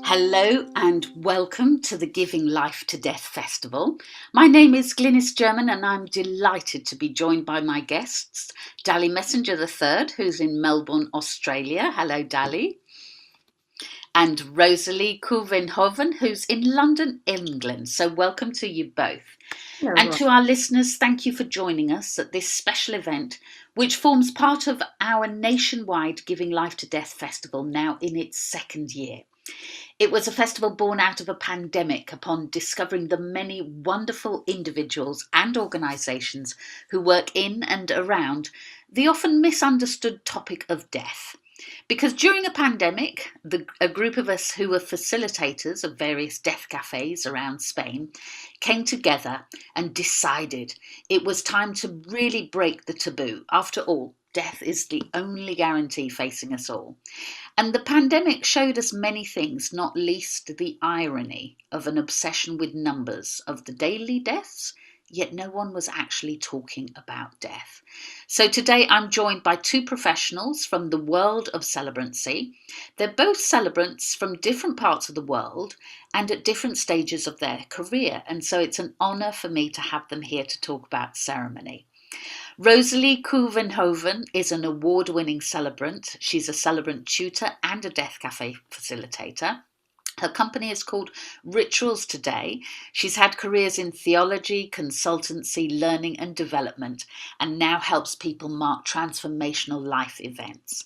Hello and welcome to the Giving Life to Death Festival. My name is Glynis German and I'm delighted to be joined by my guests, Dali Messenger III, who's in Melbourne, Australia. Hello, Dali. And Rosalie Kuyvenhoven, who's in London, England. So welcome to you both. Hello, And to our listeners, thank you for joining us at this special event, which forms part of our nationwide Giving Life to Death Festival, now in its second year. It was a festival born out of a pandemic upon discovering the many wonderful individuals and organisations who work in and around the often misunderstood topic of death. Because during a pandemic, a group of us who were facilitators of various death cafes around Spain came together and decided it was time to really break the taboo. After all, death is the only guarantee facing us all. And the pandemic showed us many things, not least the irony of an obsession with numbers of the daily deaths, yet no one was actually talking about death. So today I'm joined by two professionals from the world of celebrancy. They're both celebrants from different parts of the world and at different stages of their career. And so it's an honour for me to have them here to talk about ceremony. Rosalie Kuyvenhoven is an award-winning celebrant. She's a celebrant tutor and a death cafe facilitator. Her company is called Rituals Today. She's had careers in theology, consultancy, learning and development, and now helps people mark transformational life events.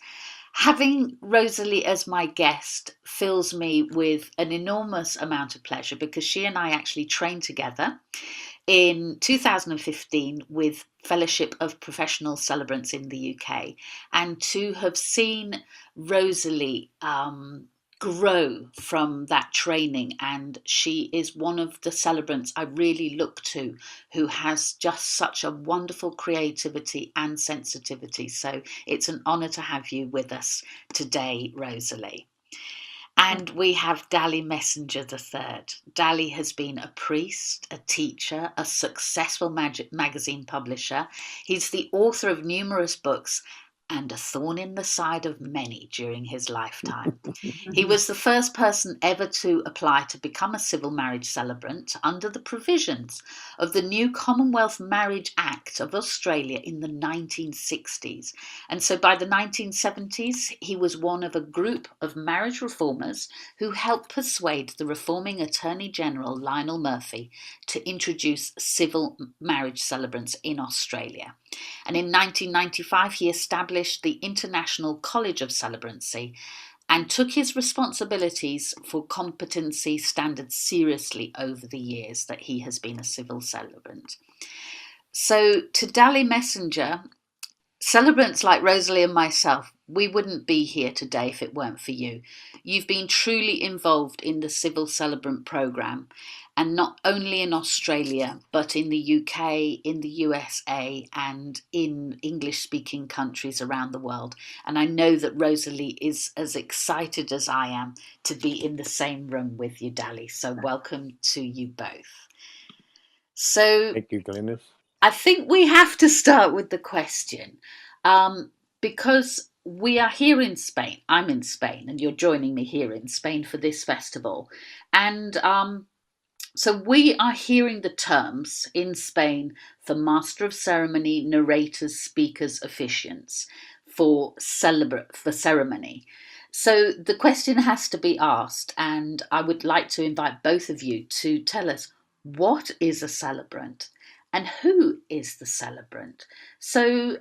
Having Rosalie as my guest fills me with an enormous amount of pleasure because she and I actually trained together in 2015 with Fellowship of Professional Celebrants in the UK, and to have seen Rosalie grow from that training, and she is one of the celebrants I really look to who has just such a wonderful creativity and sensitivity. So it's an honour to have you with us today, Rosalie. And we have Dali Messenger III. Dali has been a priest, a teacher, a successful magazine publisher. He's the author of numerous books and a thorn in the side of many during his lifetime. He was the first person ever to apply to become a civil marriage celebrant under the provisions of the new Commonwealth Marriage Act of Australia in the 1960s. And so by the 1970s, he was one of a group of marriage reformers who helped persuade the reforming Attorney General Lionel Murphy to introduce civil marriage celebrants in Australia. And in 1995, he established the International College of Celebrancy and took his responsibilities for competency standards seriously over the years that he has been a civil celebrant. So to Dali Messenger, celebrants like Rosalie and myself, we wouldn't be here today if it weren't for you. You've been truly involved in the Civil Celebrant programme, and not only in Australia, but in the UK, in the USA, and in English-speaking countries around the world. And I know that Rosalie is as excited as I am to be in the same room with you, Dali. So welcome to you both. So Thank you, Glynis. I think we have to start with the question, because we are here in Spain. I'm in Spain, and you're joining me here in Spain for this festival. And so we are hearing the terms in Spain for Master of Ceremony, narrators, speakers, officiants for ceremony. So the question has to be asked, and I would like to invite both of you to tell us, what is a celebrant and who is the celebrant? So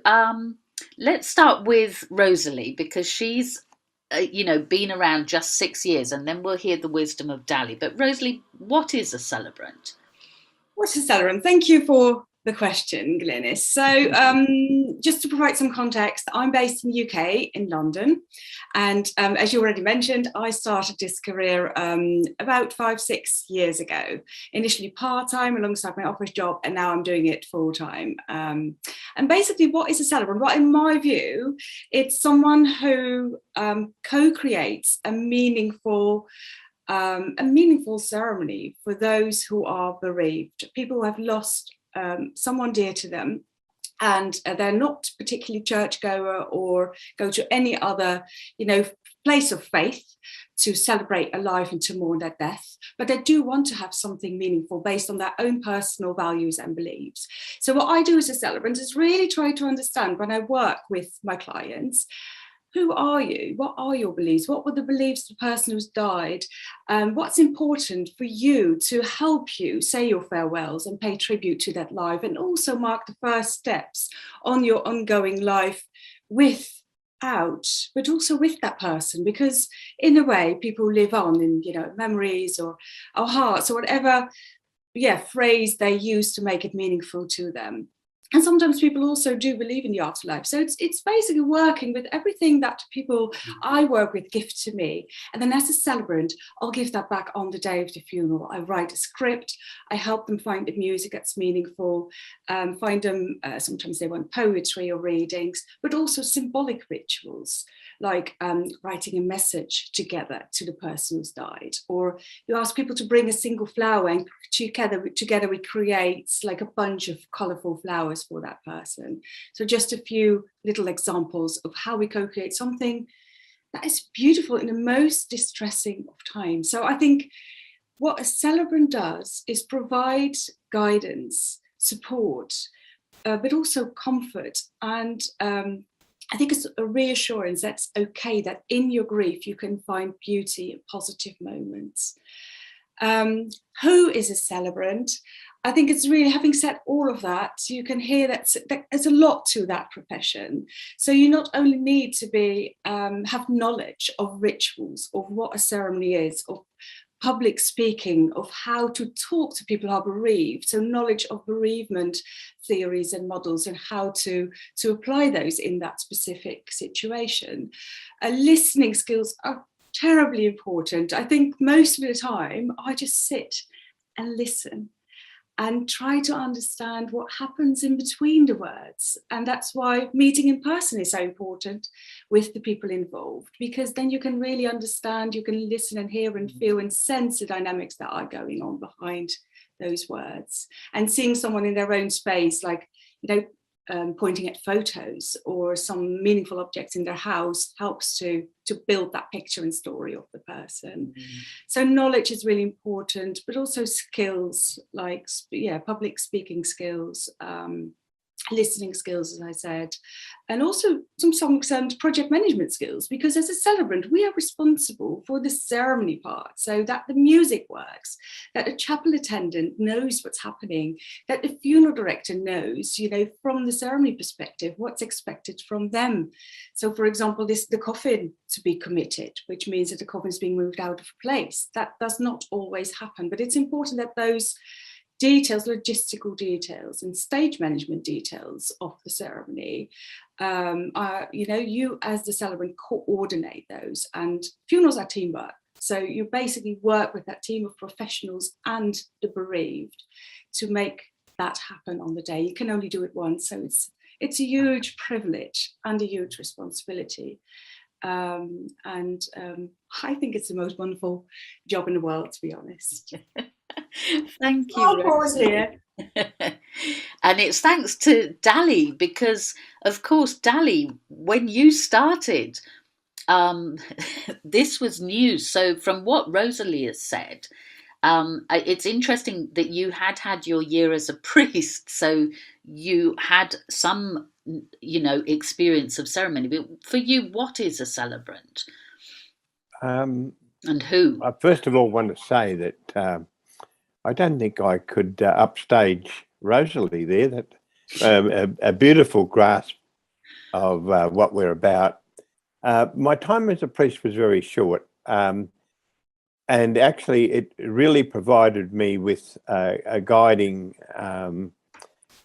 let's start with Rosalie, because she's been around just 6 years, and then we'll hear the wisdom of Dali. But Rosalie, what is a celebrant? What's a celebrant? Thank you for the question, Glynis. So just to provide some context, I'm based in the UK, in London. And as you already mentioned, I started this career about 5-6 years ago, initially part-time alongside my office job, and now I'm doing it full-time. And basically, what is a celebrant? Well, in my view, it's someone who co-creates a meaningful ceremony for those who are bereaved, people who have lost someone dear to them, and they're not particularly churchgoer or go to any other, place of faith to celebrate a life and to mourn their death, but they do want to have something meaningful based on their own personal values and beliefs. So what I do as a celebrant is really try to understand, when I work with my clients, who are you? What are your beliefs? What were the beliefs of the person who's died? What's important for you to help you say your farewells and pay tribute to that life, and also mark the first steps on your ongoing life but also with that person, because in a way people live on in memories or our hearts or whatever phrase they use to make it meaningful to them. And sometimes people also do believe in the afterlife. So it's basically working with everything that people I work with give to me. And then as a celebrant, I'll give that back on the day of the funeral. I write a script. I help them find the music that's meaningful, find them, sometimes they want poetry or readings, but also symbolic rituals, like writing a message together to the person who's died. Or you ask people to bring a single flower, and together we create like a bunch of colourful flowers for that person. So just a few little examples of how we co-create something that is beautiful in the most distressing of times. So I think what a celebrant does is provide guidance, support, but also comfort. And I think it's a reassurance that's okay, that in your grief you can find beauty and positive moments. Who is a celebrant? I think it's really, having said all of that, you can hear that there's a lot to that profession. So you not only need to have knowledge of rituals, of what a ceremony is, of public speaking, of how to talk to people who are bereaved, so knowledge of bereavement theories and models and how to apply those in that specific situation. Listening skills are terribly important. I think most of the time I just sit and listen and try to understand what happens in between the words. And that's why meeting in person is so important with the people involved, because then you can really understand, you can listen and hear and feel and sense the dynamics that are going on behind those words. And seeing someone in their own space, like, pointing at photos or some meaningful objects in their house, helps to build that picture and story of the person. So knowledge is really important, but also skills like public speaking skills, listening skills, as I said, and also to some extent project management skills, because as a celebrant we are responsible for the ceremony part, so that the music works, that a chapel attendant knows what's happening, that the funeral director knows, from the ceremony perspective, what's expected from them. So for example, the coffin to be committed, which means that the coffin is being moved out of place. That does not always happen, but it's important that those details, logistical details and stage management details of the ceremony, you as the celebrant coordinate those. And funerals are teamwork. So you basically work with that team of professionals and the bereaved to make that happen on the day. You can only do it once. So it's a huge privilege and a huge responsibility. I think it's the most wonderful job in the world, to be honest. Thank you. I'll pause here. And it's thanks to Dali, because of course, Dali, when you started, this was news. So from what Rosalie has said, it's interesting that you had your year as a priest, so you had some, experience of ceremony. But for you, what is a celebrant? And who? I first of all want to say that I don't think I could upstage Rosalie there. That a beautiful grasp of what we're about. My time as a priest was very short, and actually it really provided me with a guiding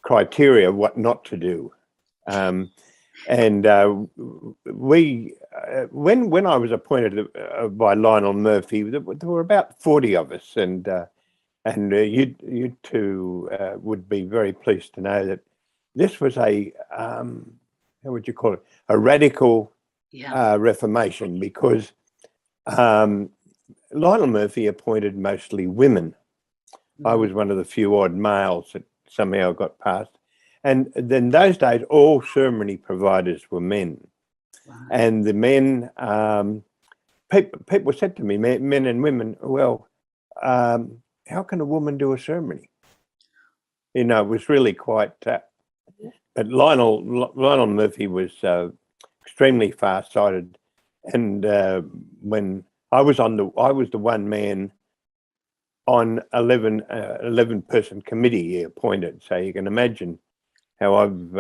criteria of what not to do. When I was appointed by Lionel Murphy, there were about 40 of us, and you two would be very pleased to know that this was a how would you call it, a radical reformation, because Lionel Murphy appointed mostly women. I was one of the few odd males that somehow got past, And then those days, all ceremony providers were men. Right. And the men, people said to me, men and women, well, how can a woman do a ceremony? You know, it was really quite, but Lionel Murphy was extremely far-sighted. And when I was the one man on 11-person committee he appointed. So you can imagine how I've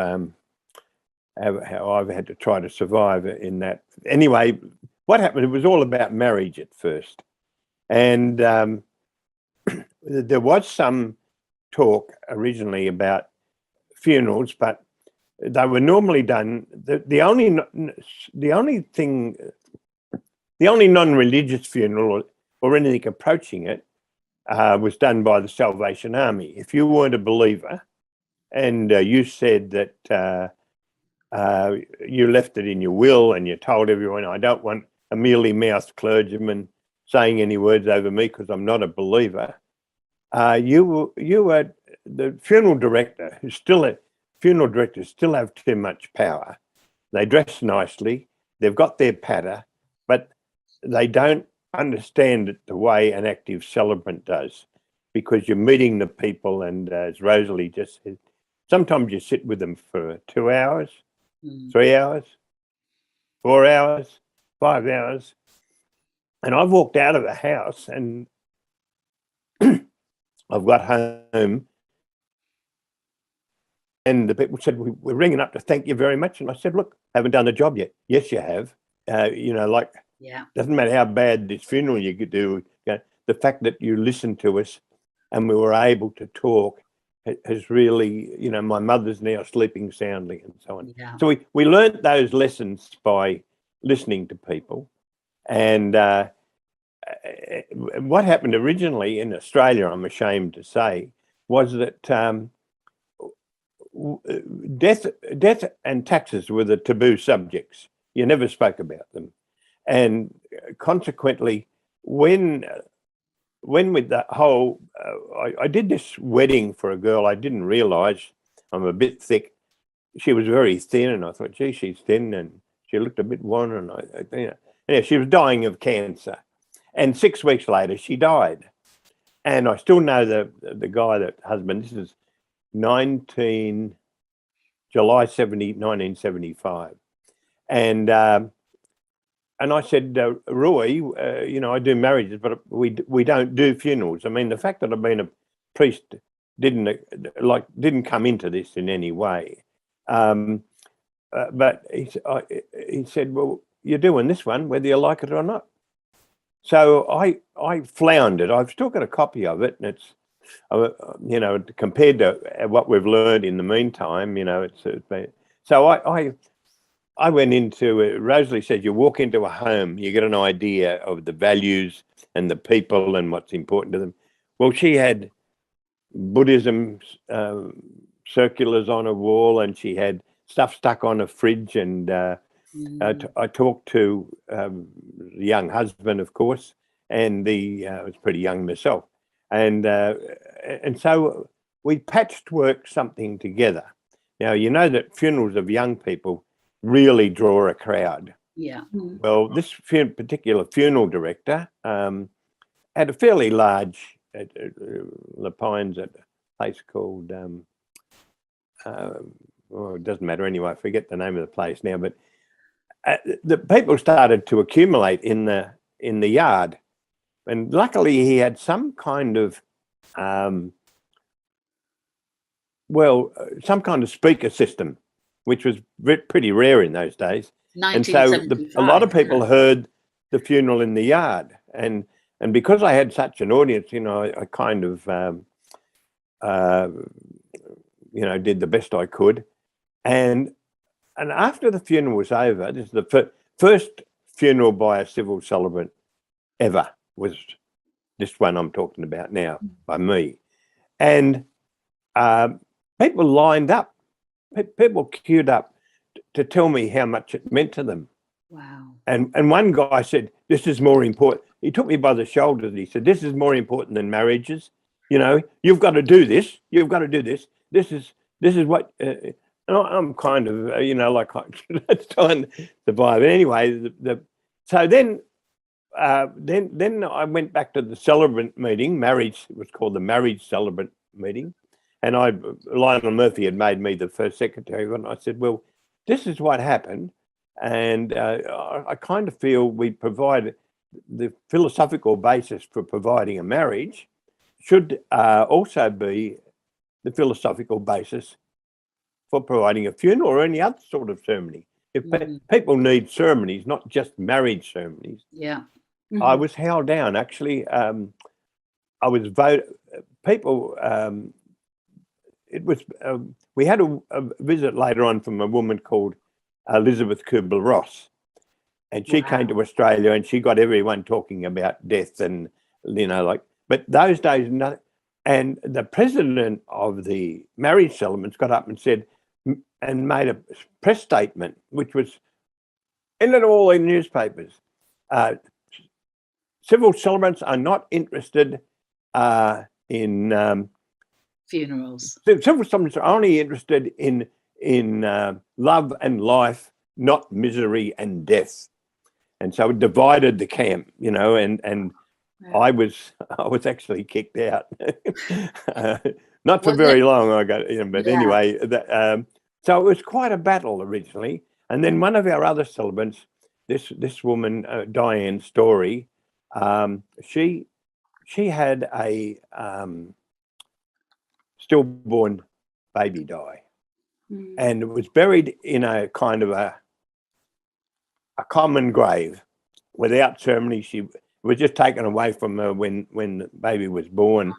had to try to survive in that. Anyway, what happened? It was all about marriage at first, and there was some talk originally about funerals, but they were normally done. The only non-religious funeral or anything approaching it was done by the Salvation Army. If you weren't a believer and you said that you left it in your will and you told everyone, I don't want a mealy-mouthed clergyman saying any words over me because I'm not a believer, you were the funeral director, funeral directors still have too much power. They dress nicely, they've got their patter, but they don't understand it the way an active celebrant does, because you're meeting the people, and as Rosalie just said, sometimes you sit with them for 2 hours, 3 hours, 4 hours, 5 hours. And I've walked out of the house and I've got home and the people said, we're ringing up to thank you very much. And I said, look, haven't done the job yet. Yes, you have. Doesn't matter how bad this funeral you could do. The fact that you listened to us and we were able to talk has really, my mother's now sleeping soundly and so on. Yeah. So we learnt those lessons by listening to people. And what happened originally in Australia, I'm ashamed to say, was that death and taxes were the taboo subjects. You never spoke about them. And consequently, when with the whole, I did this wedding for a girl, I didn't realise I'm a bit thick. She was very thin, and I thought, gee, she's thin, and she looked a bit wan, and she was dying of cancer. And 6 weeks later, she died. And I still know the guy, that husband. This is July 1975, and I said, Roy, I do marriages, but we don't do funerals. I mean, the fact that I've been a priest didn't come into this in any way. But he said, well, you're doing this one, whether you like it or not. So I floundered. I've still got a copy of it, and it's, compared to what we've learned in the meantime, it's been. So I went into, Rosalie said, you walk into a home, you get an idea of the values and the people and what's important to them. Well, she had Buddhism circulars on a wall, and she had stuff stuck on a fridge, and I talked to the young husband, of course, and I was pretty young myself. And so we patchworked something together. Now, you know that funerals of young people really draw a crowd. Yeah. Well, this particular funeral director had a fairly large, La Pines, at a place called, it doesn't matter anyway, I forget the name of the place now, but the people started to accumulate in the yard. And luckily he had some kind of, some kind of speaker system, which was pretty rare in those days. And so a lot of people heard the funeral in the yard. And because I had such an audience, I kind of, did the best I could. And after the funeral was over, this is the first funeral by a civil celebrant ever, was this one I'm talking about now, by me. And people lined up. People queued up to tell me how much it meant to them. Wow. And one guy said, this is more important. He took me by the shoulders and he said, this is more important than marriages. You've got to do this. You've got to do this. This is this is what I'm kind of like trying to survive. Anyway, so then I went back to the celebrant meeting. Marriage, it was called the Marriage Celebrant meeting, and Lionel Murphy had made me the first secretary, and I said, well, this is what happened, and I kind of feel we provide the philosophical basis for providing a marriage should also be the philosophical basis for providing a funeral or any other sort of ceremony. If people need ceremonies, not just marriage ceremonies. Yeah. I was held down. Actually, I was voted. People. It was. We had a visit later on from a woman called Elizabeth Kubler-Ross, and she came to Australia, and she got everyone talking about death, and But those days, nothing. And the president of the marriage settlements got up and said, and made a press statement, which was in it all in newspapers. Civil celebrants are not interested in funerals. Civil celebrants are only interested in love and life, not misery and death. And so it divided the camp, and I was actually kicked out. Not for very long. I got, but anyway, so it was quite a battle originally. And then one of our other celebrants, this woman, Diane Story, she had a stillborn baby die, and it was buried in a kind of a common grave without ceremony. She was just taken away from her when the baby was born,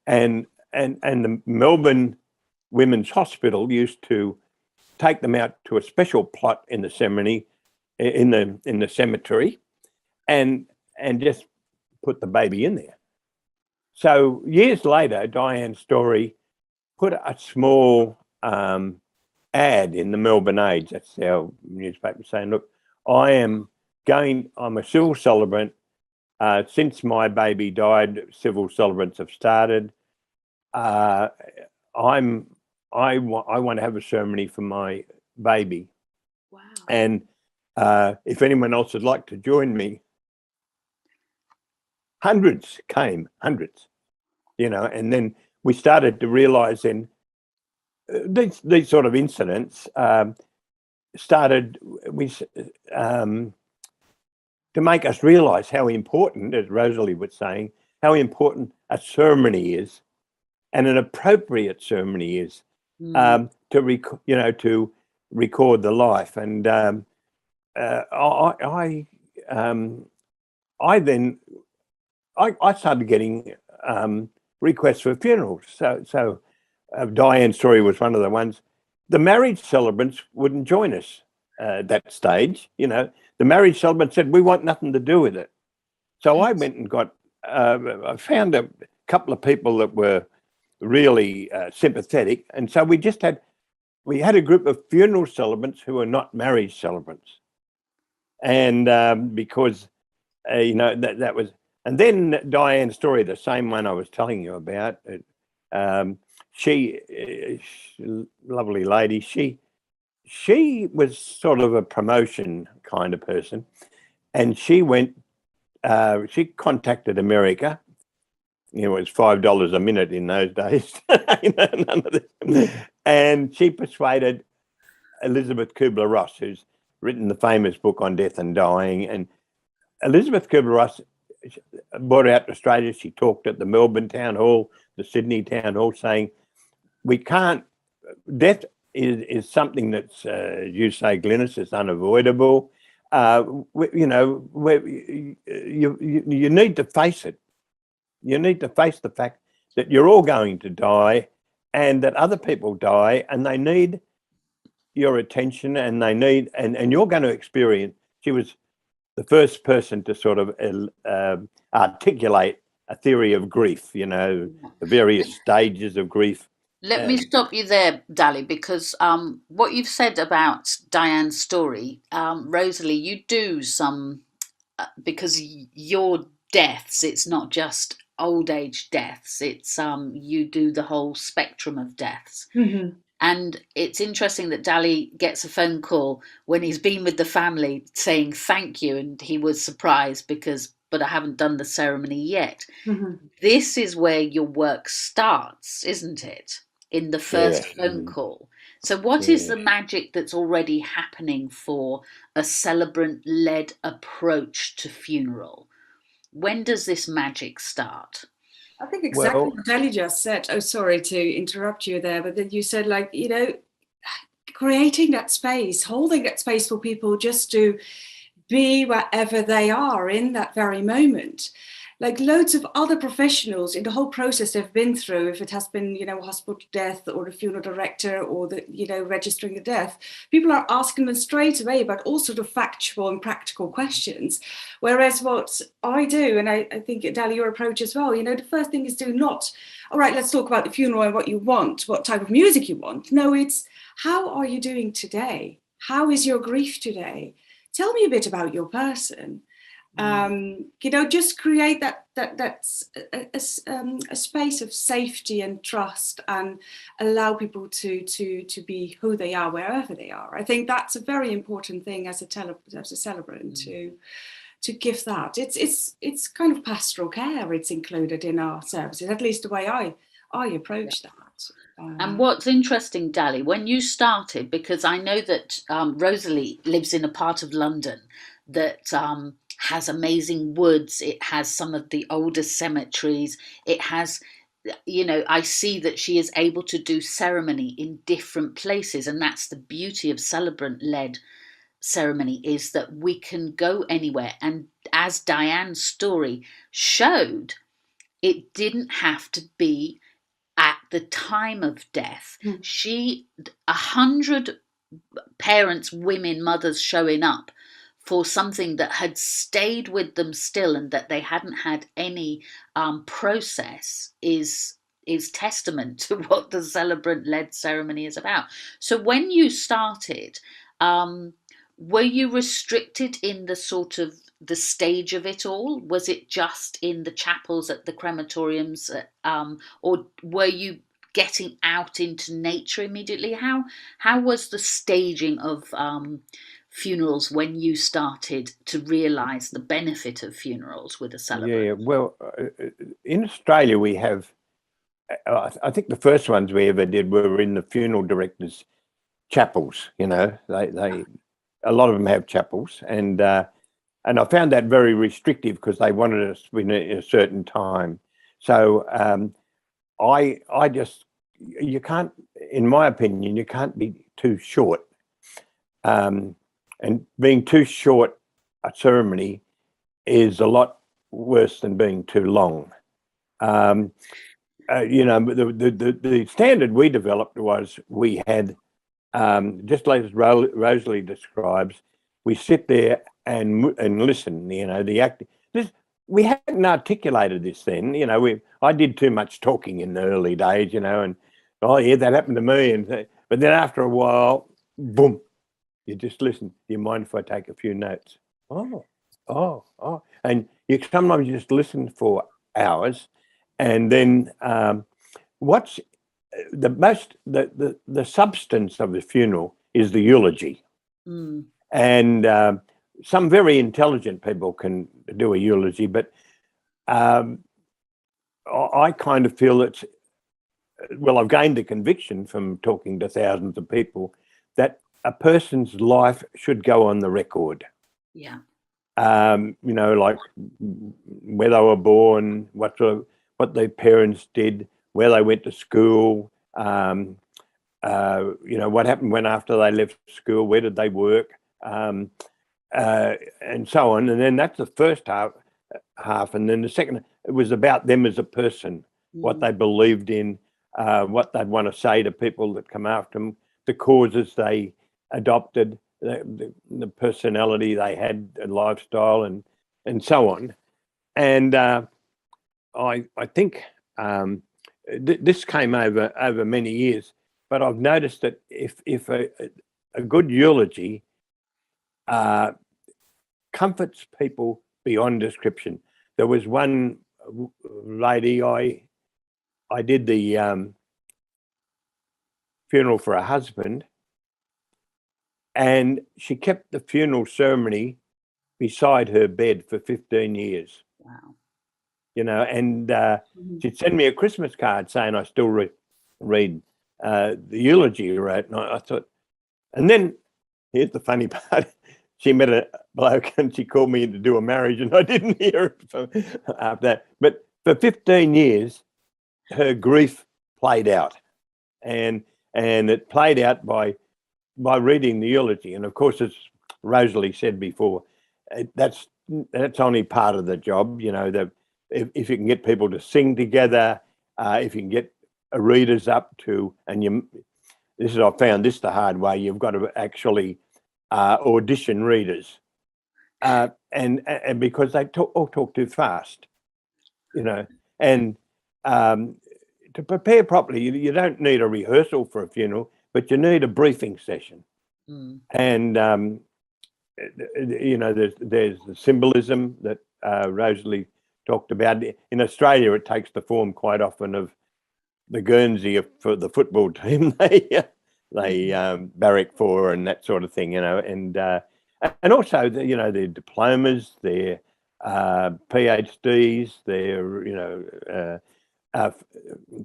and the Melbourne Women's Hospital used to take them out to a special plot in the ceremony, in the cemetery, and just put the baby in there. So years later, Diane Story put a small ad in the Melbourne Age, that's our newspaper, saying, look, I'm a civil celebrant. Since my baby died, civil celebrants have started. I want to have a ceremony for my baby. Wow. And if anyone else would like to join me, hundreds came, and then we started to realise then these sort of incidents started to make us realise how important, as Rosalie was saying, how important a ceremony is, and an appropriate ceremony is to record the life. And I started getting requests for funerals. So Diane's story was one of the ones. The marriage celebrants wouldn't join us at that stage. The marriage celebrant said, we want nothing to do with it. So I went and I found a couple of people that were really sympathetic. And so we had a group of funeral celebrants who were not marriage celebrants. And because, that was, and then Diane's story, the same one I was telling you about, she, lovely lady, she was sort of a promotion kind of person, and she contacted America. It was $5 a minute in those days. None of this. And she persuaded Elizabeth Kubler-Ross, who's written the famous book on death and dying. And Elizabeth Kubler-Ross brought her out to Australia. She talked at the Melbourne Town Hall, the Sydney Town Hall, saying, death is something that's, you say, Glynis, is unavoidable. You need to face it. You need to face the fact that you're all going to die, and that other people die, and they need your attention, and and you're going to experience. She was the first person to sort of articulate a theory of grief, the various stages of grief. Let me stop you there, Dali, because what you've said about Diane's story, Rosalie, you do some, because your deaths, it's not just old age deaths, it's you do the whole spectrum of deaths. Mm-hmm. And it's interesting that Dali gets a phone call when he's been with the family saying thank you, and he was surprised because, but I haven't done the ceremony yet. Mhm. This is where your work starts, isn't it? In the first Yeah. phone call. So, what is Yeah. the magic that's already happening for a celebrant led approach to funeral? When does this magic start? I think exactly Well, what Ellie just said. Oh, sorry to interrupt you there, but then you said, like, creating that space, holding that space for people just to be wherever they are in that very moment. Like loads of other professionals in the whole process they've been through, if it has been, hospital death or the funeral director or the, registering the death, people are asking them straight away about all sort of factual and practical questions. Whereas what I do, and I think, Dali, your approach as well, the first thing is all right, let's talk about the funeral and what you want, what type of music you want. No, it's how are you doing today? How is your grief today? Tell me a bit about your person. Just create that's a space of safety and trust, and allow people to be who they are wherever they are. I think that's a very important thing as a celebrant to give that. It's kind of pastoral care. It's included in our services, at least the way I approach that. And what's interesting, Dali, when you started, because I know that Rosalie lives in a part of London that has amazing woods, it has some of the oldest cemeteries, it has, I see that she is able to do ceremony in different places. And that's the beauty of celebrant-led ceremony, is that we can go anywhere. And as Diane's story showed, it didn't have to be at the time of death. She, 100 parents, women, mothers showing up for something that had stayed with them still, and that they hadn't had any process, is testament to what the celebrant-led ceremony is about. So when you started, were you restricted in the sort of the stage of it all? Was it just in the chapels at the crematoriums, or were you getting out into nature immediately? How was the staging of funerals when you started to realise the benefit of funerals with a celebrant? yeah. Well, in Australia we have. I think the first ones we ever did were in the funeral directors' chapels. They a lot of them have chapels, and I found that very restrictive because they wanted us in a certain time. So I just, you can't, in my opinion, you can't be too short. And being too short a ceremony is a lot worse than being too long. The standard we developed was we had, just like Rosalie describes, we sit there and listen. The acting. We hadn't articulated this then. I did too much talking in the early days. And oh yeah, that happened to me. But then after a while, boom, you just listen. Do you mind if I take a few notes? Oh, and you sometimes just listen for hours, and then what's the substance of the funeral is the eulogy. And some very intelligent people can do a eulogy, but I kind of feel it's, well, I've gained the conviction from talking to thousands of people that a person's life should go on the record. Yeah. Like where they were born, what their parents did, where they went to school, what happened when after they left school, where did they work, and so on. And then that's the first half, and then the second, it was about them as a person, what they believed in, what they'd want to say to people that come after them, the causes they adopted, the personality they had, and lifestyle, and so on. And I think this came over many years, but I've noticed that if a good eulogy comforts people beyond description. There was one lady I did the funeral for her husband, and she kept the funeral ceremony beside her bed for 15 years. Wow. You know, and she'd send me a Christmas card saying I still read the eulogy you wrote. And I thought, and then here's the funny part. She met a bloke and she called me in to do a marriage, and I didn't hear it after that. But for 15 years, her grief played out, and it played out by reading the eulogy. And of course, as Rosalie said before, that's only part of the job. You know, if you can get people to sing together, if you can get readers up to, and I found this the hard way. You've got to actually audition readers, and because they all talk too fast, you know, and to prepare properly, you don't need a rehearsal for a funeral, but you need a briefing session. And you know, there's the symbolism that Rosalie talked about. In Australia, it takes the form quite often of the Guernsey for the football team. They barrack for and that sort of thing, you know, and also you know, their diplomas, their PhDs, their, you know,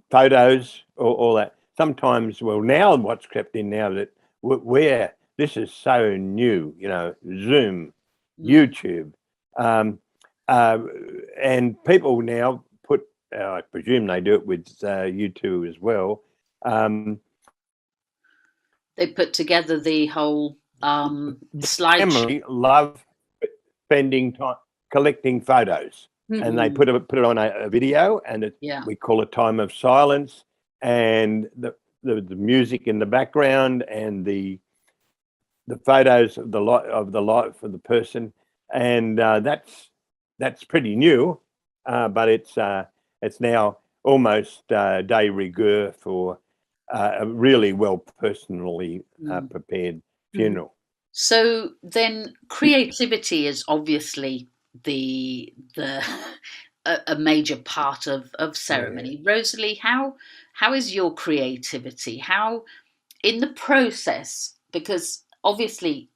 photos, all that. Sometimes, well, now what's crept in now that where this is so new, you know, Zoom, YouTube, and people now put, I presume they do it with you two as well. They put together the whole slide. Family love spending time collecting photos, and they put it on a video, and we call it time of silence, and the music in the background, and the photos of the life of the person, and that's pretty new, but it's now almost de rigueur for a really well personally prepared funeral. So then, creativity is obviously a major part of ceremony. Yeah. Rosalie, how is your creativity? How in the process, because obviously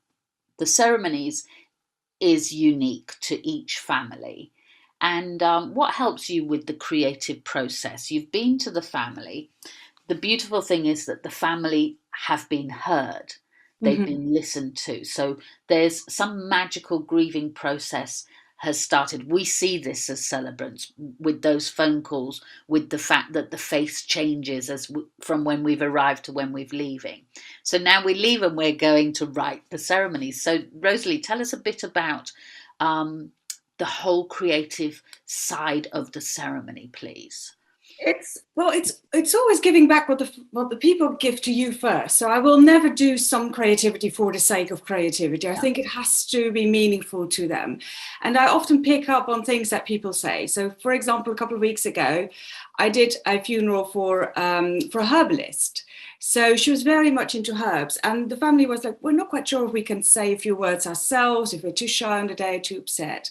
the ceremonies is unique to each family, and what helps you with the creative process? You've been to the family. The beautiful thing is that the family have been heard. They've been listened to. So there's some magical grieving process has started. We see this as celebrants with those phone calls, with the fact that the face changes from when we've arrived to when we're leaving. So now we leave and we're going to write the ceremonies. So Rosalie, tell us a bit about the whole creative side of the ceremony, please. It's always giving back what the people give to you first. So I will never do some creativity for the sake of creativity. I think it has to be meaningful to them. And I often pick up on things that people say. So for example, a couple of weeks ago, I did a funeral for a herbalist. So she was very much into herbs, and the family was like, we're not quite sure if we can say a few words ourselves, if we're too shy on the day, too upset.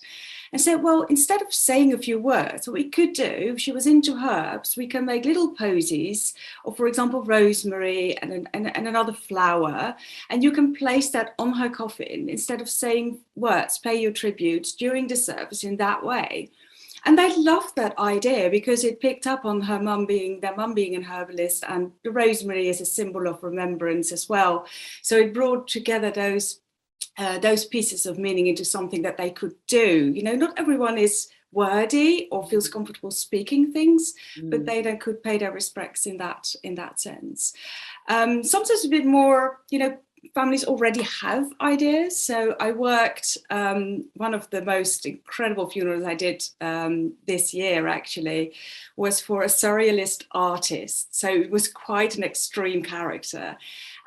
And said, well, instead of saying a few words, what we could do, if she was into herbs, we can make little posies of, for example, rosemary and another flower, and you can place that on her coffin instead of saying words, pay your tributes during the service in that way. And they loved that idea because it picked up on their mum being an herbalist, and the rosemary is a symbol of remembrance as well. So it brought together those pieces of meaning into something that they could do. You know, not everyone is wordy or feels comfortable speaking things, but they then could pay their respects in that sense. Sometimes a bit more, you know, families already have ideas. So I worked, one of the most incredible funerals I did this year actually was for a surrealist artist. So it was quite an extreme character.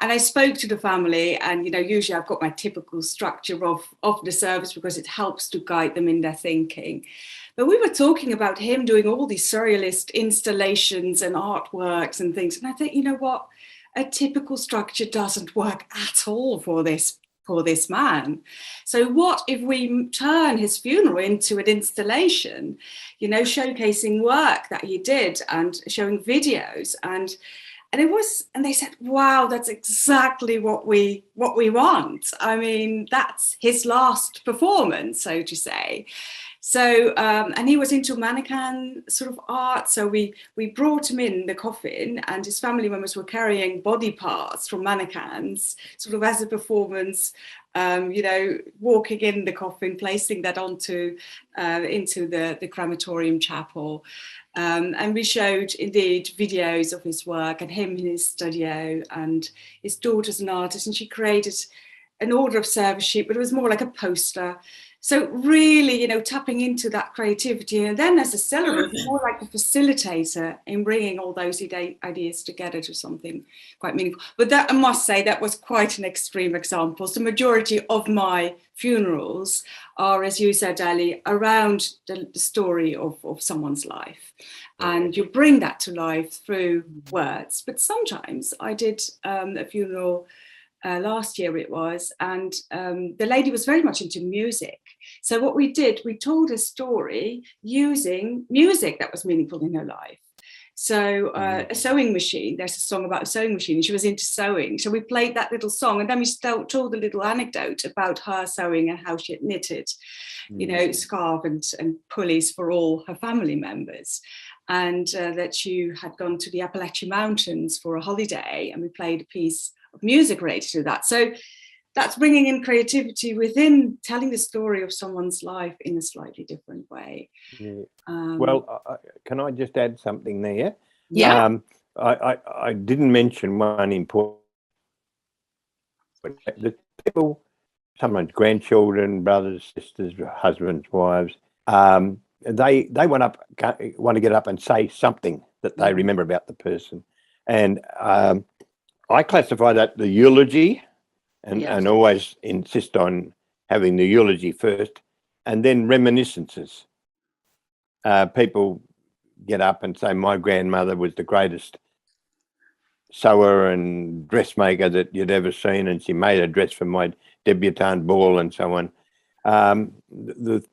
And I spoke to the family, and, you know, usually I've got my typical structure of the service because it helps to guide them in their thinking. But we were talking about him doing all these surrealist installations and artworks and things. And I think, you know what? A typical structure doesn't work at all for this man. So what if we turn his funeral into an installation, you know, showcasing work that he did and showing videos, and And they said, wow, that's exactly what we want. I mean, that's his last performance, so to say. So, and he was into mannequin sort of art. So we brought him in the coffin, and his family members were carrying body parts from mannequins, sort of as a performance, walking in the coffin, placing that into the crematorium chapel. And we showed indeed videos of his work and him in his studio, and his daughter's an artist, and she created an order of service sheet, but it was more like a poster. So really, tapping into that creativity. And then as a celebrant, more like a facilitator in bringing all those ideas together to something quite meaningful. But that, I must say, that was quite an extreme example. So the majority of my funerals are, as you said, Ali, around the story of someone's life. And you bring that to life through words. But sometimes I did a funeral last year it was, and the lady was very much into music. So what we did, we told a story using music that was meaningful in her life. So a sewing machine, there's a song about a sewing machine, and she was into sewing. So we played that little song, and then we told a little anecdote about her sewing and how she had knitted, scarf and pulleys for all her family members. And that she had gone to the Appalachian Mountains for a holiday, and we played a piece of music related to that. So that's bringing in creativity within telling the story of someone's life in a slightly different way. Yeah. Can I just add something there? Yeah. I didn't mention one important. The people, sometimes grandchildren, brothers, sisters, husbands, wives, they want to get up and say something that they remember about the person, and I classify that the eulogy, and always insist on having the eulogy first, and then reminiscences. People get up and say, my grandmother was the greatest sewer and dressmaker that you'd ever seen, and she made a dress for my debutante ball, and so on. The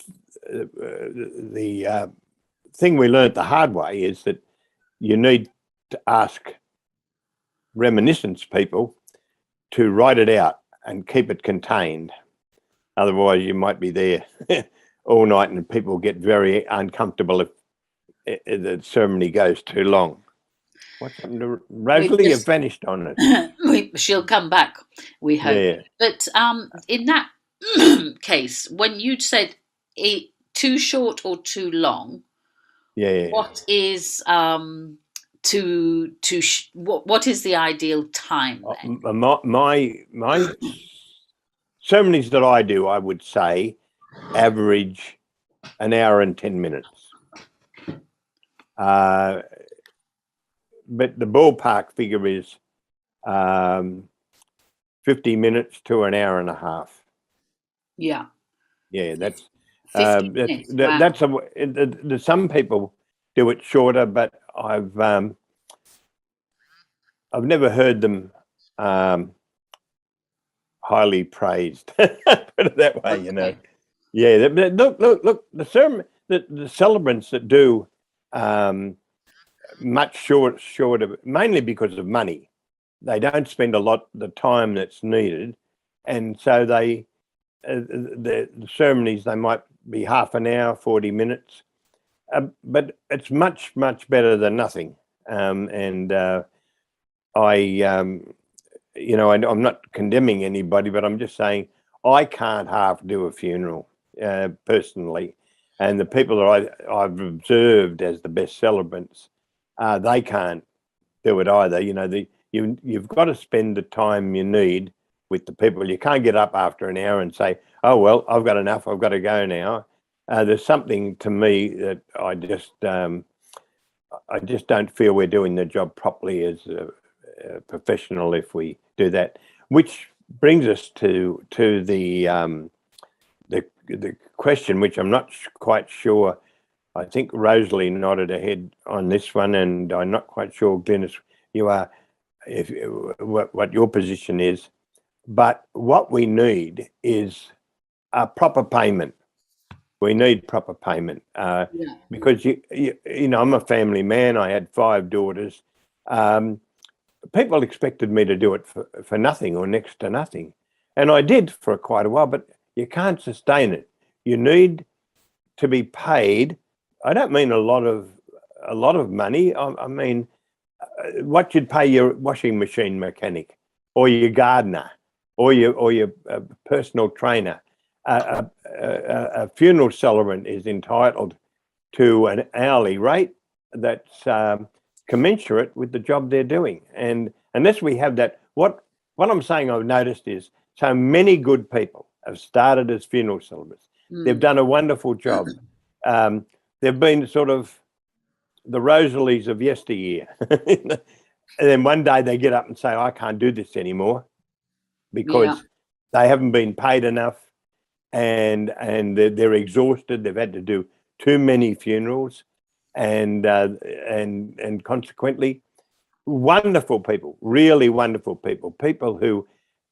thing we learnt the hard way is that you need to ask reminiscence people to write it out and keep it contained. Otherwise, you might be there all night, and people get very uncomfortable if the ceremony goes too long. What's happened to Rosalie? You've vanished on it. She'll come back, we hope. Yeah. But in that case, when you said too short or too long, what is what is the ideal time then? My ceremonies that I do, I would say, average an hour and 10 minutes. But the ballpark figure is 50 minutes to an hour and a half. Yeah. Yeah, that's 50 minutes. Wow. That's some people do it shorter, but I've never heard them highly praised. Put it that way, Okay. Yeah, look. The celebrants that do much shorter, mainly because of money. They don't spend a lot of the time that's needed, and so the ceremonies, they might be half an hour, 40 minutes, but it's much better than nothing. I'm not condemning anybody, but I'm just saying I can't half do a funeral personally, and the people that I've observed as the best celebrants, they can't do it either. You've got to spend the time you need with the people. You can't get up after an hour and say, oh, well, I've got enough, I've got to go now. There's something to me that I just don't feel we're doing the job properly as a professional if we do that. Which brings us to the question, which I'm not quite sure. I think Rosalie nodded her head on this one, and I'm not quite sure, Glynis, you are, what your position is. But what we need is a proper payment. We need proper payment because I'm a family man. I had 5 daughters. people expected me to do it for nothing or next to nothing. And I did for quite a while, but you can't sustain it. You need to be paid. I don't mean a lot of money. I mean what you'd pay your washing machine mechanic, or your gardener, or your personal trainer. A funeral celebrant is entitled to an hourly rate that's commensurate with the job they're doing. And unless we have that, what I'm saying I've noticed is so many good people have started as funeral celebrants. They've done a wonderful job. They've been sort of the Rosalies of yesteryear. And then one day they get up and say, I can't do this anymore because they haven't been paid enough, and they're exhausted. They've had to do too many funerals, and consequently, wonderful people, really wonderful people who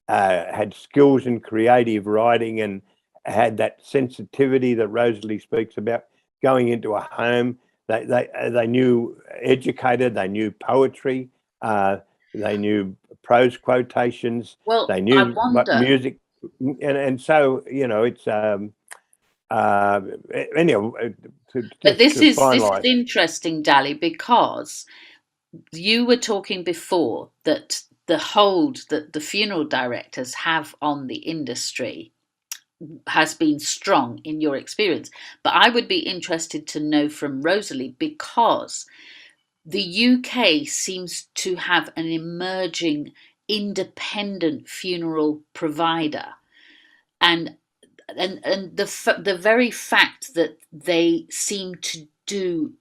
had skills in creative writing and had that sensitivity that Rosalie speaks about, going into a home. They knew educated, they knew poetry, they knew prose quotations, they knew music, and so it's anyway. But this is interesting, Dali, because you were talking before that the hold that the funeral directors have on the industry has been strong in your experience. But I would be interested to know from Rosalie, because the UK seems to have an emerging independent funeral provider, and the very fact that they seem to do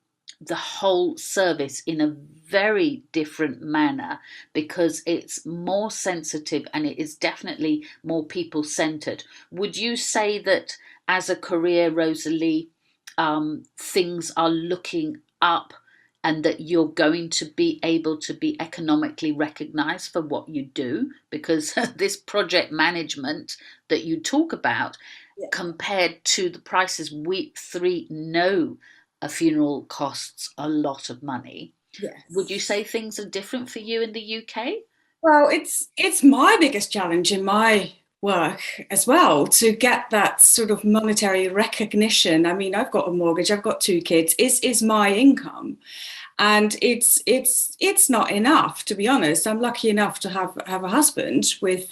the whole service in a very different manner, because it's more sensitive and it is definitely more people-centered. Would you say that as a career, Rosalie, things are looking up, and that you're going to be able to be economically recognized for what you do? Because this project management that you talk about, compared to the prices we three know a funeral costs a lot of money. Yes. Would you say things are different for you in the UK? Well, it's my biggest challenge in my work as well, to get that sort of monetary recognition. I mean, I've got a mortgage, I've got 2 kids, is my income. And it's not enough, to be honest. I'm lucky enough to have a husband we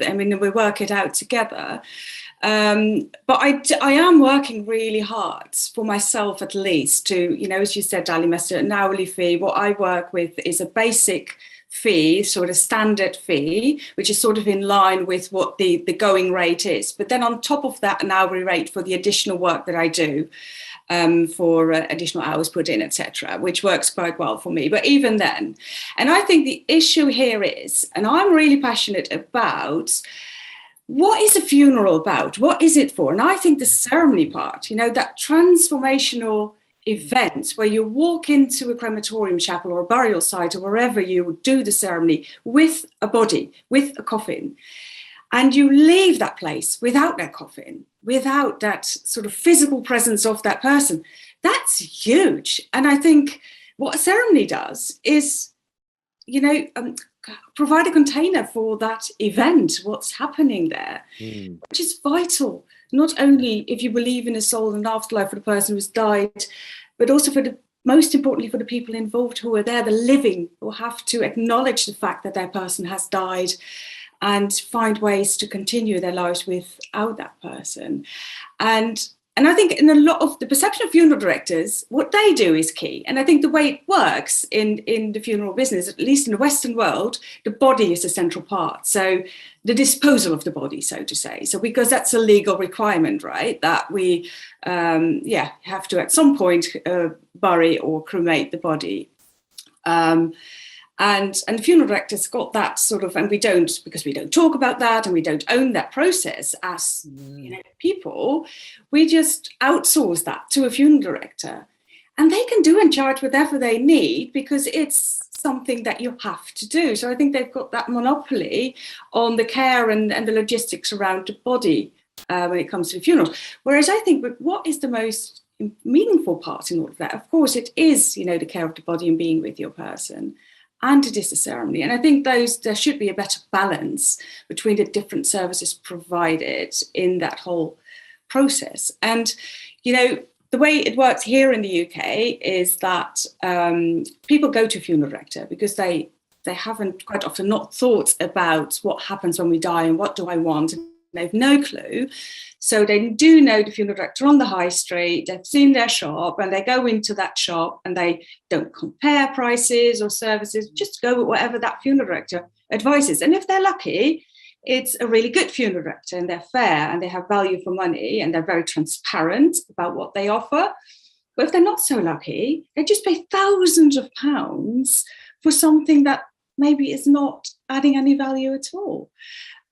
work it out together. But I am working really hard for myself, at least, to, as you said, Dali, an hourly fee. What I work with is a basic fee, sort of standard fee, which is sort of in line with what the going rate is. But then on top of that, an hourly rate for the additional work that I do, for additional hours put in, etc., which works quite well for me. But even then, and I think the issue here is, and I'm really passionate about, what is a funeral about? What is it for? And I think the ceremony part, that transformational event where you walk into a crematorium chapel or a burial site or wherever you do the ceremony with a body, with a coffin, and you leave that place without that coffin, without that sort of physical presence of that person. That's huge. And I think what a ceremony does is, provide a container for that event, what's happening there, which is vital, not only if you believe in a soul and afterlife for the person who's died, but also most importantly for the people involved who are there, the living, who have to acknowledge the fact that their person has died and find ways to continue their lives without that person. And I think in a lot of the perception of funeral directors, what they do is key. And I think the way it works in the funeral business, at least in the Western world, the body is a central part. So the disposal of the body, so to say. So because that's a legal requirement, right? That we have to at some point bury or cremate the body. And the funeral directors got that sort of, and we don't, because we don't talk about that and we don't own that process as people, we just outsource that to a funeral director. And they can do and charge whatever they need because it's something that you have to do. So I think they've got that monopoly on the care and the logistics around the body when it comes to the funeral. Whereas I think what is the most meaningful part in all of that? Of course, it is, the care of the body and being with your person. and it is a ceremony. And I think there should be a better balance between the different services provided in that whole process. And, you know, the way it works here in the UK is that people go to a funeral director because they haven't quite often not thought about what happens when we die and what do I want. And they've no clue. So they do know the funeral director on the high street, they've seen their shop, and they go into that shop and they don't compare prices or services, just go with whatever that funeral director advises. And if they're lucky, it's a really good funeral director and they're fair and they have value for money and they're very transparent about what they offer. But if they're not so lucky, they just pay thousands of pounds for something that maybe is not adding any value at all.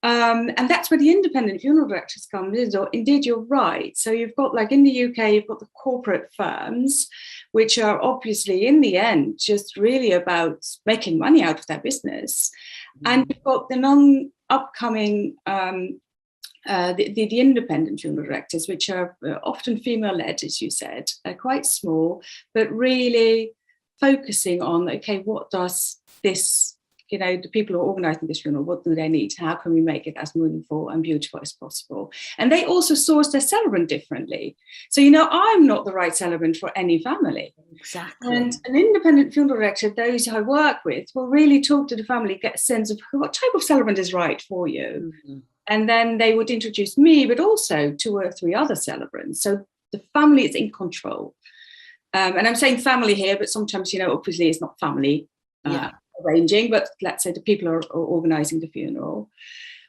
And that's where the independent funeral directors come in. So indeed, you're right. So you've got, like in the UK, you've got the corporate firms, which are obviously in the end just really about making money out of their business. And you've got the upcoming the independent funeral directors, which are often female-led, as you said, quite small, but really focusing on, okay, what does this, you know, the people who are organising this funeral, what do they need? How can we make it as meaningful and beautiful as possible? And they also source their celebrant differently. So, you know, I'm not the right celebrant for any family. Exactly. And an independent funeral director, those I work with, will really talk to the family, get a sense of what type of celebrant is right for you. Mm-hmm. And then they would introduce me, but also 2 or 3 other celebrants. So the family is in control. And I'm saying family here, but sometimes, you know, obviously it's not family arranging, but let's say the people are organising the funeral.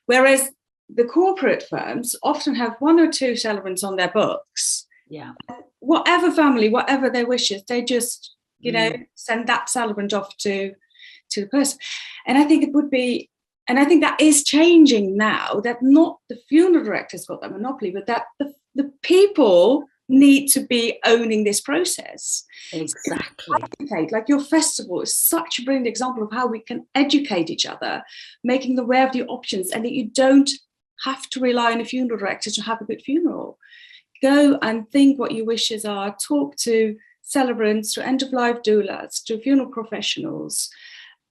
Whereas the corporate firms often have 1 or 2 celebrants on their books. Yeah. Whatever family, whatever their wishes, they just, you know, send that celebrant off to the person. And I think it would be, and I think that is changing now, that not the funeral director's got that monopoly, but that the people need to be owning this process. Exactly. Like your festival is such a brilliant example of how we can educate each other, making them aware of the options, and that you don't have to rely on a funeral director to have a good funeral. Go and think what your wishes are, talk to celebrants, to end-of-life doulas, to funeral professionals,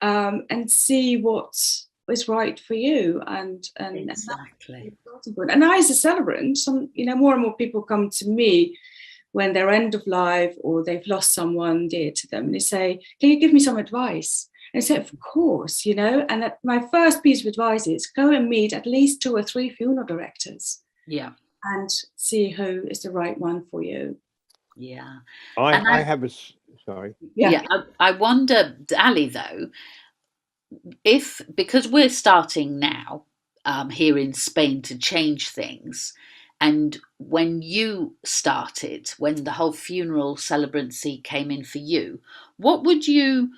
and see what is right for you. And exactly. And I, as a celebrant, more and more people come to me when they're end of life or they've lost someone dear to them, and they say, "Can you give me some advice?" And I say, "Of course, And that my first piece of advice is go and meet at least 2 or 3 funeral directors. Yeah. And see who is the right one for you." Yeah. I have a sorry. Yeah. I wonder, Ali, though, if, because we're starting now here in Spain to change things, and when you started, when the whole funeral celebrancy came in for you, what would you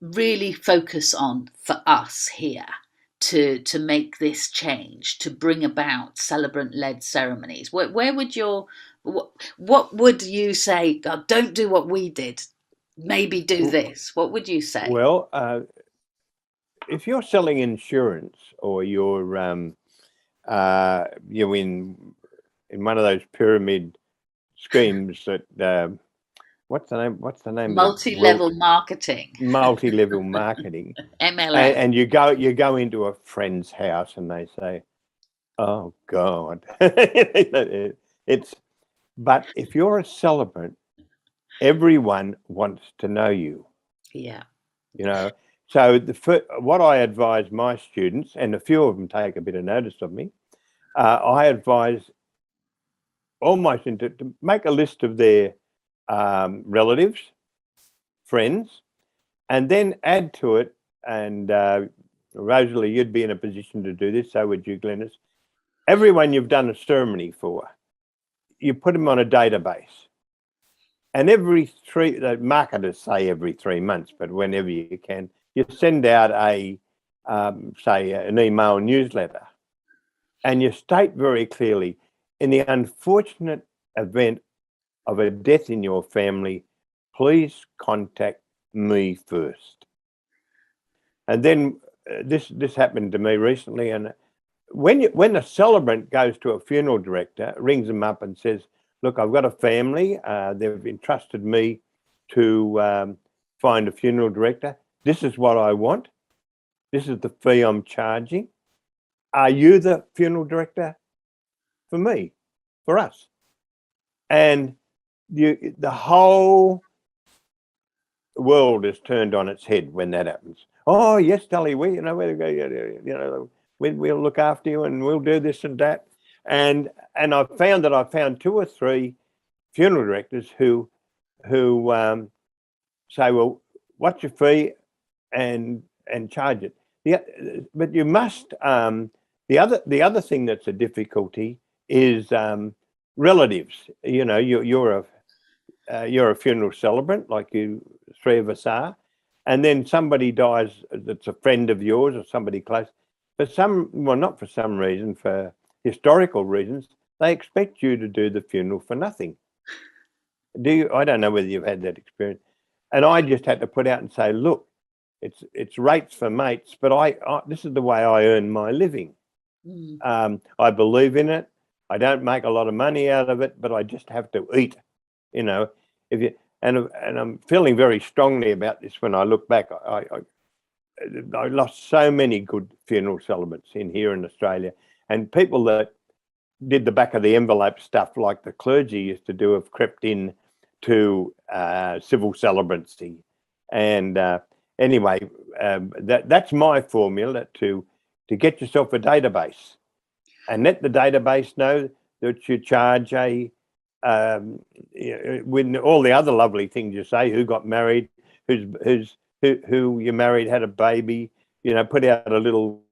really focus on for us here to make this change, to bring about celebrant-led ceremonies? Where would what would you say, God, don't do what we did, maybe do this? What would you say? Well, if you're selling insurance, or you're in one of those pyramid schemes that what's the name? Multi-level marketing. Multi-level marketing. MLM. And you go into a friend's house and they say, "Oh God." But if you're a celebrant, everyone wants to know you. Yeah. So what I advise my students, and a few of them take a bit of notice of me, I advise all my students to make a list of their relatives, friends, and then add to it, and Rosalie, you'd be in a position to do this, so would you, Glenys. Everyone you've done a ceremony for, you put them on a database. And the marketers say every 3 months, but whenever you can, you send out an email newsletter, and you state very clearly, in the unfortunate event of a death in your family, please contact me first. And then this happened to me recently, and when a celebrant goes to a funeral director, rings them up and says, "Look, I've got a family. They've entrusted me to find a funeral director. This is what I want. This is the fee I'm charging. Are you the funeral director for me, for us? And the whole world is turned on its head when that happens. Oh yes, Tully, we we'll look after you and we'll do this and that. And I found 2 or 3 funeral directors who say, well, what's your fee, and charge it. But you must. The other thing that's a difficulty is relatives. You know, you're a funeral celebrant, like you 3 of us are, and then somebody dies that's a friend of yours or somebody close. Not for some reason, for historical reasons, they expect you to do the funeral for nothing. Do you? I don't know whether you've had that experience. And I just had to put out and say, look, it's rates for mates, but I this is the way I earn my living. I believe in it. I don't make a lot of money out of it, but I just have to eat. You know, and I'm feeling very strongly about this when I look back. I lost so many good funeral celebrants in here in Australia, and people that did the back of the envelope stuff like the clergy used to do have crept in to Civil Celebrancy. And anyway, that's my formula, to get yourself a database and let the database know that you charge with all the other lovely things you say, who got married, who you married, had a baby, you know, put out a little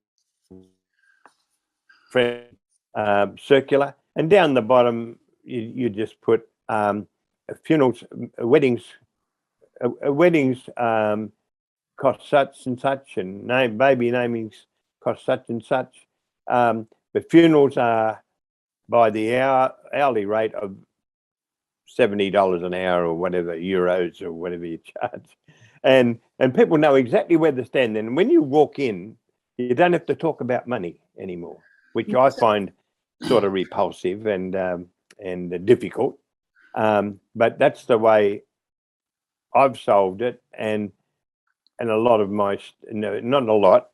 circular, and down the bottom you just put funerals, weddings cost such and such, and baby namings cost such and such. But funerals are by the hourly rate of $70 an hour or whatever, euros or whatever you charge. And people know exactly where to stand. And when you walk in, you don't have to talk about money anymore, which I find sort of repulsive and difficult. But that's the way I've solved it. And a lot of my, not a lot,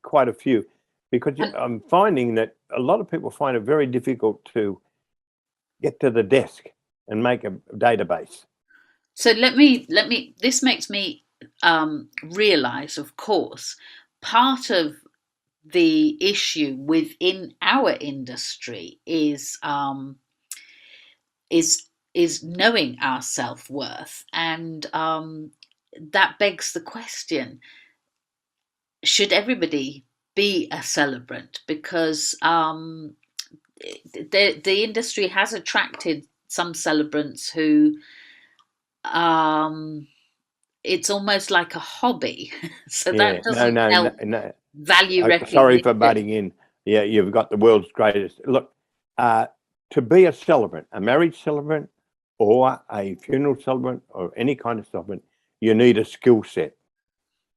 quite a few, because I'm finding that a lot of people find it very difficult to get to the desk and make a database. So let me, this makes me realize, of course, part of the issue within our industry is knowing our self-worth, and that begs the question: should everybody be a celebrant? Because the industry has attracted some celebrants who it's almost like a hobby. So that doesn't help value recognition. Sorry for butting in. Yeah, you've got the world's greatest. Look, to be a celebrant, a marriage celebrant or a funeral celebrant or any kind of celebrant, you need a skill set.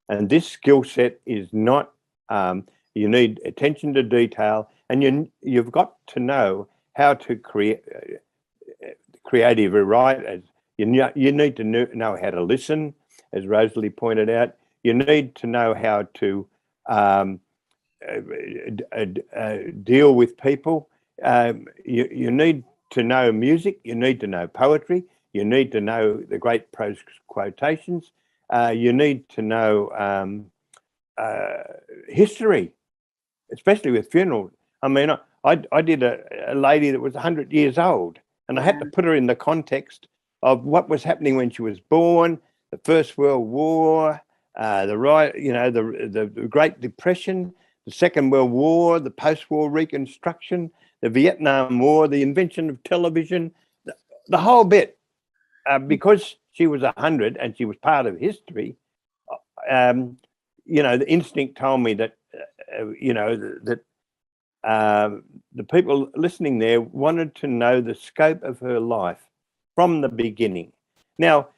And this skill set is not, you need attention to detail, and you've got to know how to create creative write. You need to know how to listen, as Rosalie pointed out. You need to know how to deal with people. You need to know music. You need to know poetry. You need to know the great prose quotations. You need to know history, especially with funerals. I mean, I did a lady that was 100 years old, and I had to put her in the context of what was happening when she was born, the First World War, the Great Depression, the Second World War, the post-war Reconstruction, the Vietnam War, the invention of television, the whole bit. Because she was 100 and she was part of history, the instinct told me that, the people listening there wanted to know the scope of her life from the beginning. Now,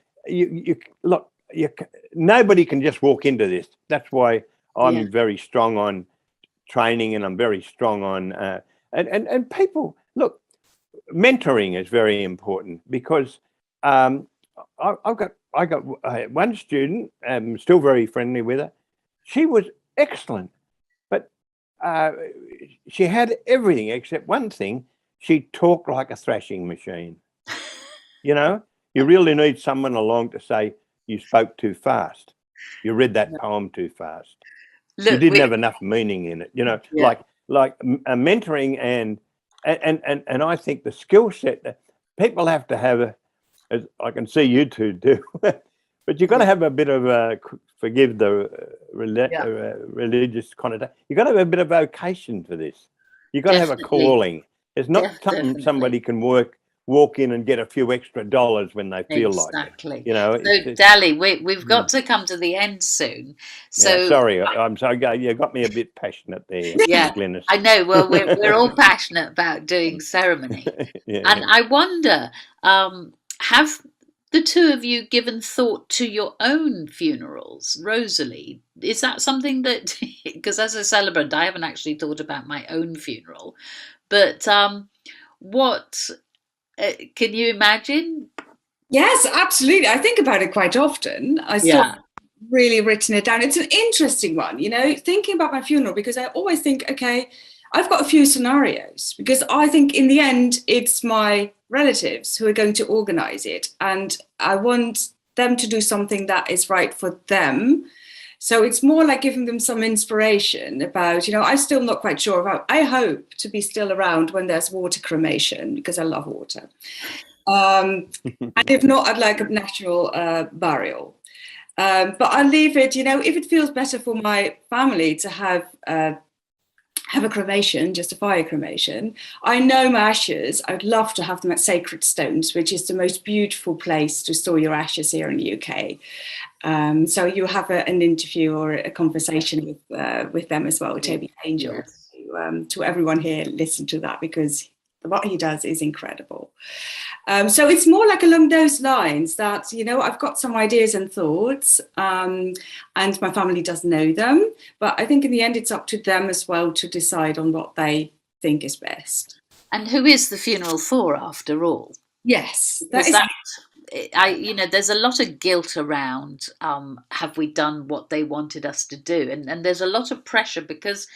nobody can just walk into this. That's why I'm very strong on training, and I'm very strong on and people. Look, mentoring is very important, because I got one student. I'm still very friendly with her. She was excellent, but she had everything except one thing. She talked like a thrashing machine. You know, you really need someone along to say you spoke too fast. You read that poem too fast. You Look, didn't have enough meaning in it. You know, Yeah. like mentoring and I think the skill set that people have to have, as I can see you two do, but you've got to have a bit of forgive the religious connotation. You've got to have a bit of vocation for this. You've got to have a Definitely. calling. It's not something Definitely. somebody can walk in and get a few extra dollars when they feel like it. Exactly. You know. So, Dali, we've got to come to the end soon. So, yeah, sorry, I'm sorry. You got me a bit passionate there. Yeah, Glynis. I know. Well, we're all passionate about doing ceremony, Yeah. and I wonder, have the two of you given thought to your own funerals? Rosalie, is that something that, because as a celebrant, I haven't actually thought about my own funeral, but what can you imagine? Yes, absolutely. I think about it quite often. I still really written it down. It's an interesting one, you know, thinking about my funeral, because I always think, okay, I've got a few scenarios, because I think in the end, it's my relatives who are going to organize it. And I want them to do something that is right for them. So it's more like giving them some inspiration about, you know, I'm still not quite sure about, I hope to be still around when there's water cremation, because I love water. And if not, I'd like a natural burial. But I'll leave it, you know, if it feels better for my family to have a cremation, just a fire cremation. I know my ashes, I'd love to have them at Sacred Stones, which is the most beautiful place to store your ashes here in the UK. So you'll have an interview or a conversation with them as well, Toby Angel. Yes. To everyone here, listen to that, because what he does is incredible. So it's more like along those lines that, you know, I've got some ideas and thoughts, and my family doesn't know them. But I think in the end, it's up to them as well to decide on what they think is best. And who is the funeral for, after all? Yes, you know, there's a lot of guilt around, have we done what they wanted us to do? And there's a lot of pressure because,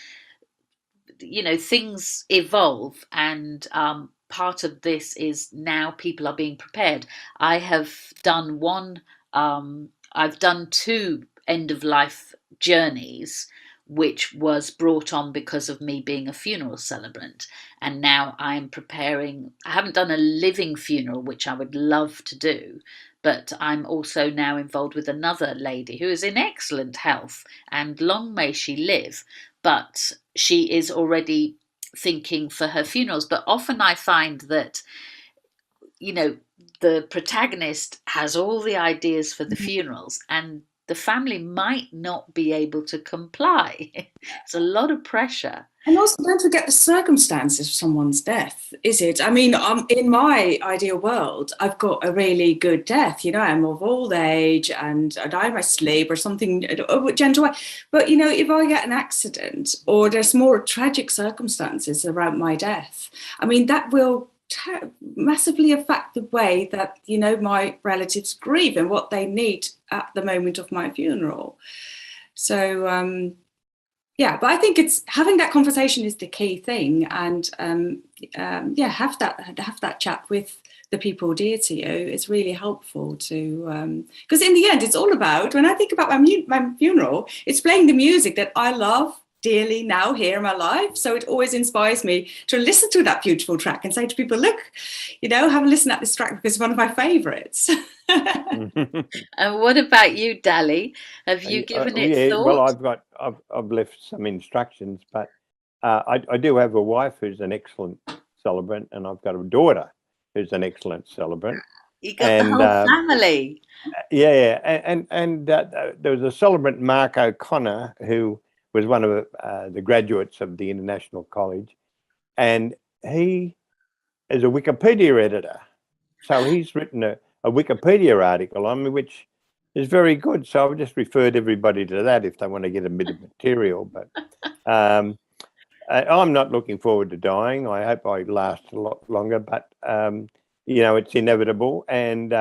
you know, things evolve, and part of this is now people are being prepared. I have done I've done 2 end of life journeys, which was brought on because of me being a funeral celebrant. And now I'm preparing, I haven't done a living funeral, which I would love to do, but I'm also now involved with another lady who is in excellent health, and long may she live, but she is already thinking for her funerals. But often I find that, you know, the protagonist has all the ideas for the funerals, and the family might not be able to comply. It's a lot of pressure. And also, don't forget the circumstances of someone's death, is it? I mean, in my ideal world, I've got a really good death. You know, I'm of old age and I die by sleep or something, gentle way. But, you know, if I get an accident or there's more tragic circumstances around my death, I mean, that will massively affect the way that, you know, my relatives grieve and what they need at the moment of my funeral. So, yeah, but I think it's having that conversation is the key thing, and have that chat with the people dear to you. It's really helpful to, because in the end, it's all about, when I think about my funeral, it's playing the music that I love dearly now here in my life. So it always inspires me to listen to that beautiful track and say to people, look, you know, have a listen at this track because it's one of my favourites. And what about you, Dali? Have you given it thought? Well, I've left some instructions, but I do have a wife who's an excellent celebrant, and I've got a daughter who's an excellent celebrant. You got the whole family. Yeah, and there was a celebrant, Mark O'Connor, who was one of the graduates of the International College, and he is a Wikipedia editor. So he's written a Wikipedia article on me, which is very good. So I've just referred everybody to that if they want to get a bit of material. But I'm not looking forward to dying. I hope I last a lot longer, but, you know, it's inevitable. And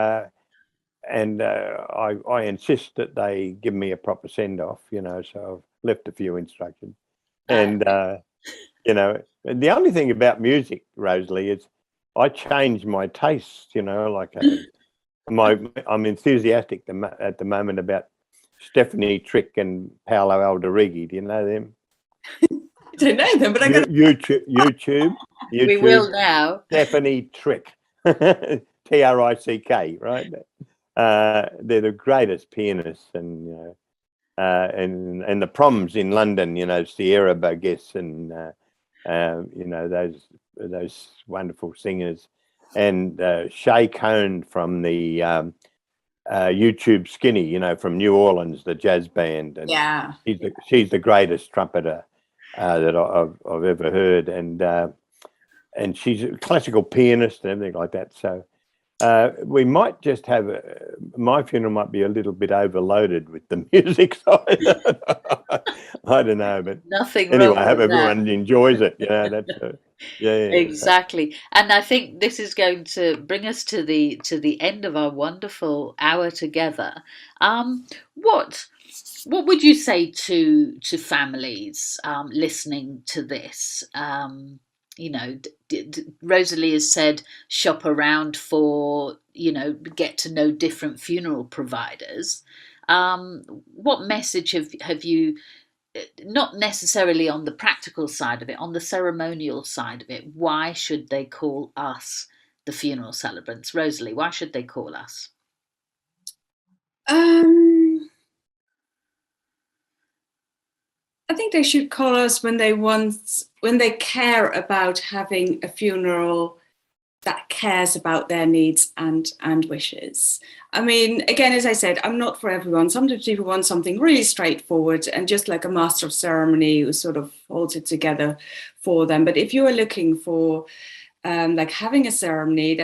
I insist that they give me a proper send off, so I've left a few instructions. And the only thing about music, Rosalie, is I change my tastes, like I'm enthusiastic at the moment about Stephanie Trick and Paolo Alderighi. Do you know them? I don't know them, but I got YouTube. We will now. Stephanie Trick, Trick, right? They're the greatest pianists, and the proms in London, Sierra Burgess and those wonderful singers, and Shay Cohn from the YouTube Skinny, from New Orleans, the jazz band, and yeah, she's the greatest trumpeter that I've ever heard, and she's a classical pianist and everything like that. So we might just have my funeral might be a little bit overloaded with the music side. I don't know, but nothing anyway, wrong I hope with everyone enjoys it. That's yeah, exactly. And I think this is going to bring us to the end of our wonderful hour together. What would you say to families listening to this? Rosalie has said shop around for, get to know different funeral providers. What message have you, not necessarily on the practical side of it, on the ceremonial side of it, why should they call us the funeral celebrants? Rosalie, why should they call us? I think they should call us when they care about having a funeral that cares about their needs and wishes. I mean, again, as I said, I'm not for everyone. Sometimes people want something really straightforward and just like a master of ceremony who sort of holds it together for them. But if you are looking for like having a ceremony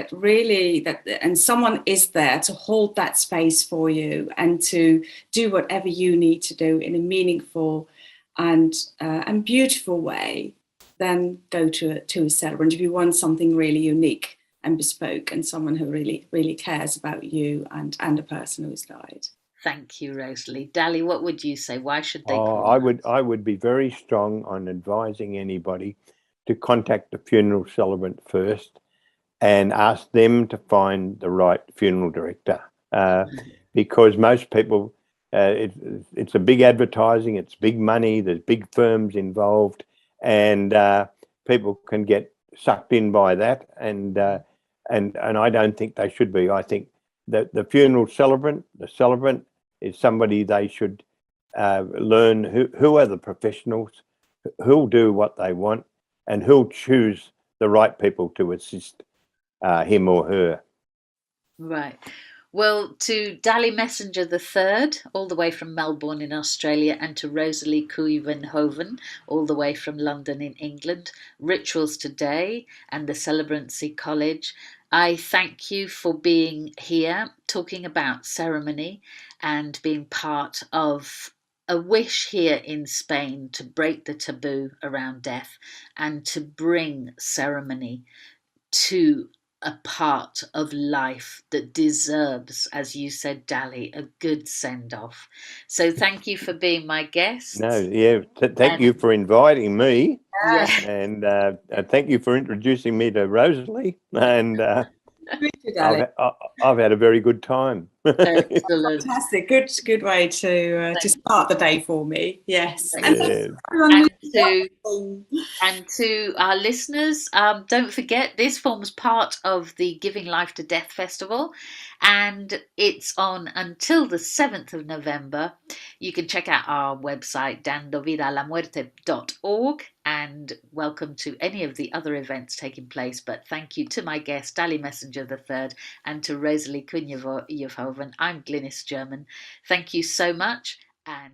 and someone is there to hold that space for you and to do whatever you need to do in a meaningful and beautiful way, then go to a celebrant if you want something really unique and bespoke and someone who really, really cares about you and a person who's died. Thank you, Rosalie. Dali, what would you say? Why should they call us? I would be very strong on advising anybody to contact the funeral celebrant first and ask them to find the right funeral director, because most people, it's a big advertising, it's big money, there's big firms involved, and people can get sucked in by that, and I don't think they should be. I think that the funeral celebrant, the celebrant, is somebody they should learn who are the professionals, who'll do what they want, and who'll choose the right people to assist him or her. Right. Well, to Dali Messenger III, all the way from Melbourne in Australia, and to Rosalie Kuyvenhoven, all the way from London in England, Rituals Today and the Celebrancy College, I thank you for being here, talking about ceremony and being part of a wish here in Spain to break the taboo around death and to bring ceremony to a part of life that deserves, as you said, Dali, a good send-off. So thank you for being my guest. No, yeah, thank you for inviting me. Yeah. And thank you for introducing me to Rosalie. And I've had a very good time. Excellent. Fantastic. Good way to start the day for me. Yes. And to our listeners, don't forget this forms part of the Giving Life to Death Festival, and it's on until the 7th of November. You can check out our website dandovidalamuerte.org, and welcome to any of the other events taking place. But thank you to my guest Dali Messenger III and to Rosalie Kuyvenhoven. I'm Glynis German. Thank you so much, and